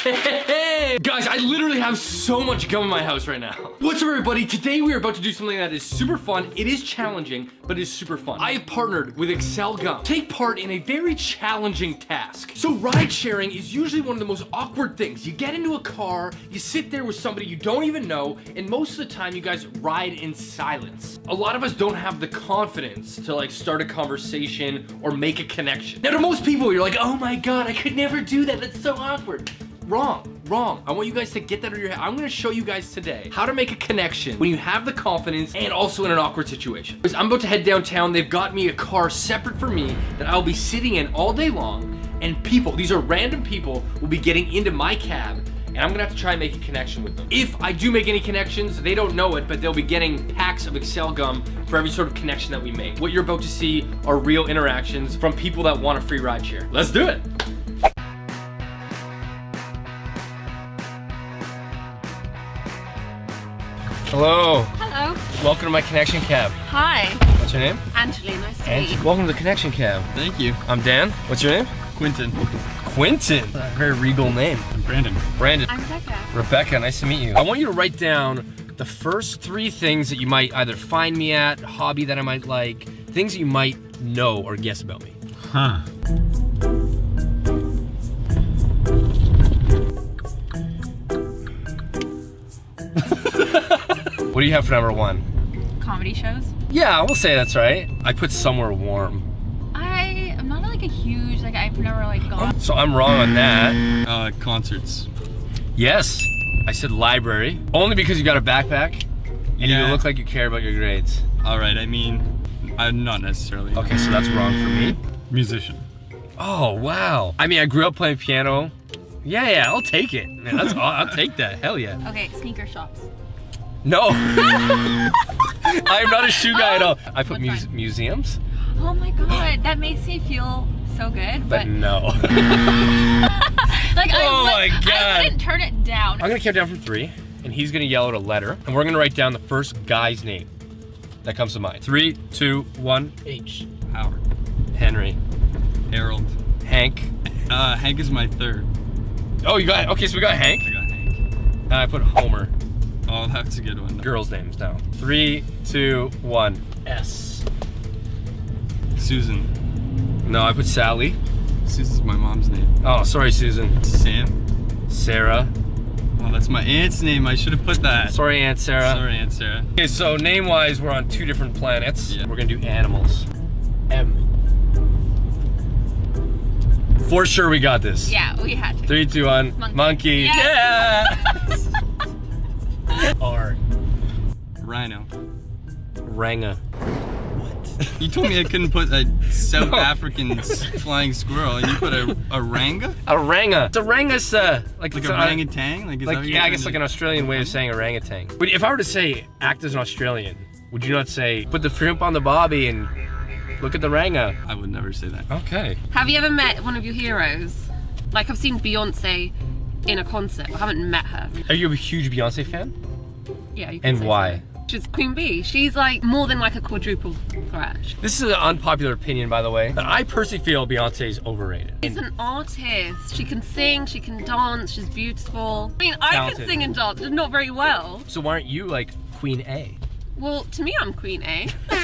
Hey! Guys, I literally have so much gum in my house right now. What's up, everybody? Today we are about to do something that is super fun. It is challenging, but it is super fun. I have partnered with Excel Gum. Take part in a very challenging task. So ride sharing is usually one of the most awkward things. You get into a car, you sit there with somebody you don't even know, and most of the time you guys ride in silence. A lot of us don't have the confidence to like start a conversation or make a connection. Now to most people, you're like, oh my God, I could never do that. That's so awkward. Wrong. I want you guys to get that out of your head. I'm gonna show you guys today how to make a connection when you have the confidence and also in an awkward situation. I'm about to head downtown. They've got me a car separate for me that I'll be sitting in all day long, and people, these are random people, will be getting into my cab, and I'm gonna have to try and make a connection with them. If I do make any connections, they don't know it, but they'll be getting packs of Excel Gum for every sort of connection that we make. What you're about to see are real interactions from people that want a free ride share. Let's do it. Hello. Hello. Welcome to my connection cab. Hi. What's your name? Angeli, nice to meet you. Welcome to the connection cab. Thank you. I'm Dan. What's your name? Quentin. Quentin. Very regal name. I'm Brandon. Brandon. I'm Rebecca. Rebecca, nice to meet you. I want you to write down the first 3 things that you might either find me at, a hobby that I might like, things that you might know or guess about me. Huh. What do you have for number 1? Comedy shows. Yeah, we'll say that's right. I put somewhere warm. I'm not like a huge, like I've never like gone. So I'm wrong on that. Concerts. Yes, I said library. Only because you got a backpack and you look like you care about your grades. All right, I mean, I'm not necessarily. Okay, so that's wrong for me. Musician. Oh, wow. I mean, I grew up playing piano. Yeah, I'll take it. Man, I'll take that, hell yeah. Okay, sneaker shops. No. I'm not a shoe guy at all. I put museums. Oh my God, that makes me feel so good. But no. Like, oh my God. I wouldn't turn it down. I'm gonna count down from 3, and he's gonna yell out a letter, and we're gonna write down the first guy's name that comes to mind. 3, 2, 1. H. Howard. Henry. Harold. Hank. Hank is my 3rd. Oh, you got, okay, so we got Hank. I got Hank. And I put Homer. Oh, that's a good one. Girls' names now. 3, 2, 1. S. Susan. No, I put Sally. Susan's my mom's name. Oh, sorry, Susan. Sam. Sarah. Oh, that's my aunt's name. I should have put that. Sorry, Aunt Sarah. Sorry, Aunt Sarah. Okay, so name-wise, we're on 2 different planets. Yeah. We're gonna do animals. M. For sure, we got this. Yeah, we had to. 3, 2, 1. Monkey. Yeah. R. Rhino. Ranga. What? You told me I couldn't put a South African flying squirrel, and you put a ranga? A ranga. It's a ranga's like Like a orangutan? Like, is that what yeah, you're I guess trying like to- an Australian way of saying orangutan. But if I were to say act as an Australian, would you not say put the shrimp on the bobby and look at the ranga? I would never say that. Okay. Have you ever met one of your heroes? Like I've seen Beyonce in a concert. I haven't met her. Are you a huge Beyonce fan? Yeah, you can And say why? so. She's Queen Bee. She's like more than like a quadruple threat. This is an unpopular opinion, by the way, but I personally feel Beyonce is overrated. She's an artist. She can sing, she can dance, she's beautiful. I mean, I Talented. can sing and dance, but not very well. So why aren't you like Queen A? Well, to me, I'm Queen A. To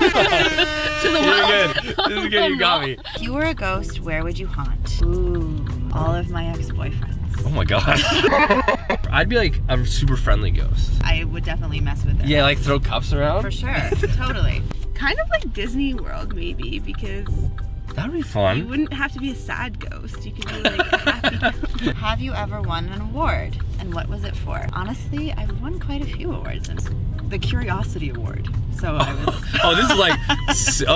the world. This is good, you got me. If you were a ghost, where would you haunt? Ooh, all of my ex-boyfriends. Oh my God. I'd be like a super friendly ghost. I would definitely mess with it. Yeah, like throw cups around? For sure, totally. Kind of like Disney World maybe, because That'd be you fun. wouldn't have to be a sad ghost. You could be like a happy ghost. Have you ever won an award? And what was it for? Honestly, I've won quite a few awards. And the Curiosity Award. So I was... Oh, this is like,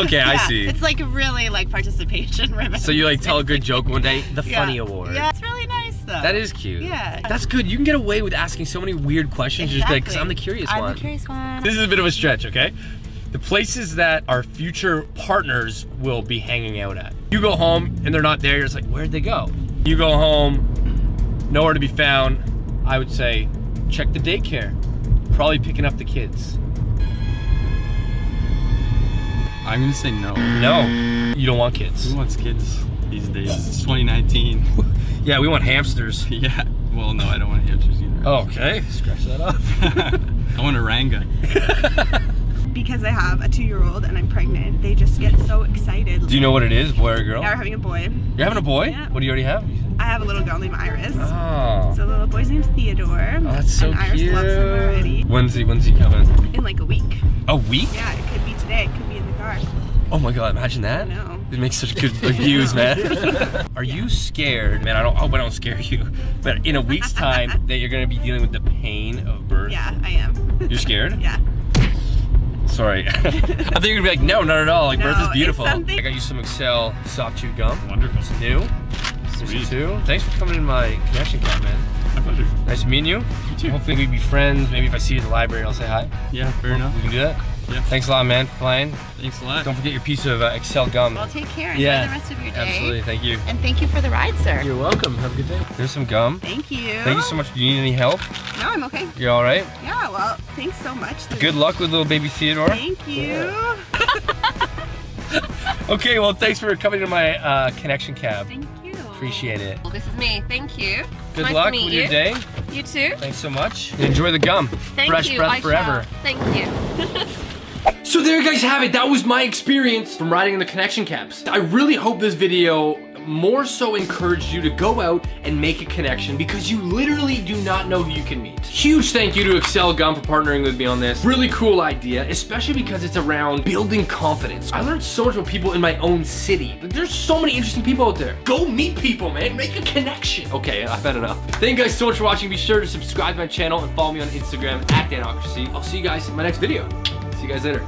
okay, I see. It's like really like participation ribbon. So you like tell a good joke one day, the funny award. Yeah, it's really nice though. That is cute. Yeah. That's good. You can get away with asking so many weird questions just like, because I'm the curious one. I'm the curious one. This is a bit of a stretch, okay? The places that our future partners will be hanging out at. You go home and they're not there, you're just like, where'd they go? You go home, nowhere to be found. I would say, check the daycare. Probably picking up the kids. I'm gonna say no. No, you don't want kids. Who wants kids these days? It's 2019. Yeah, we want hamsters. Yeah. Well, no, I don't want hamsters either. Oh, okay, scratch that off. I want a ranga. Because I have a 2-year-old and I'm pregnant, they just get so excited. Do you know what it is, boy or girl? Yeah, we're having a boy. You're having a boy? Yeah. What do you already have? I have a little girl named Iris. Oh. So the little boy's name's Theodore. Oh, that's so and Iris cute. loves him already. When's he coming? In like a week. A week? Yeah, it could be today, it could be in the car. Oh my god, imagine that. I know. It makes such good views, man. Are you scared, man? I hope I don't scare you, but in a week's time that you're gonna be dealing with the pain of birth. Yeah, I am. You're scared? Yeah. Sorry. I thought you were gonna be like, no, not at all. Like, No, birth is it's beautiful. something- I got you some Excel soft chew gum. Wonderful. It's new. Sweet. Too. Thanks for coming in my connection cab, man. My pleasure. Nice meeting you. You too. Hopefully we can be friends. Maybe if I see you at the library, I'll say hi. Yeah, fair enough. We can do that. Yeah. Thanks a lot, man, for playing. Thanks a lot. Don't forget your piece of Excel gum. Well, take care. Enjoy Yeah, the rest of your day. absolutely. Thank you. And thank you for the ride, sir. You're welcome. Have a good day. There's some gum. Thank you. Thank you so much. Do you need any help? No, I'm okay. You all right? Yeah, well, thanks so much. Good luck with little baby Theodore. Thank you. Okay, well, thanks for coming to my connection cab. Thank you. Appreciate it. Well, this is me. Thank you. Good Nice luck to meet with you. your day. You too. Thanks so much. Enjoy the gum. Thank Fresh you. breath I forever. shall. Thank you. So there you guys have it. That was my experience from riding in the connection cabs. I really hope this video more so encouraged you to go out and make a connection because you literally do not know who you can meet. Huge thank you to Excel Gum for partnering with me on this. Really cool idea, especially because it's around building confidence. I learned so much about people in my own city. There's so many interesting people out there. Go meet people, man. Make a connection. Okay, I've had enough. Thank you guys so much for watching. Be sure to subscribe to my channel and follow me on Instagram @DanOcracy. I'll see you guys in my next video. See you guys later.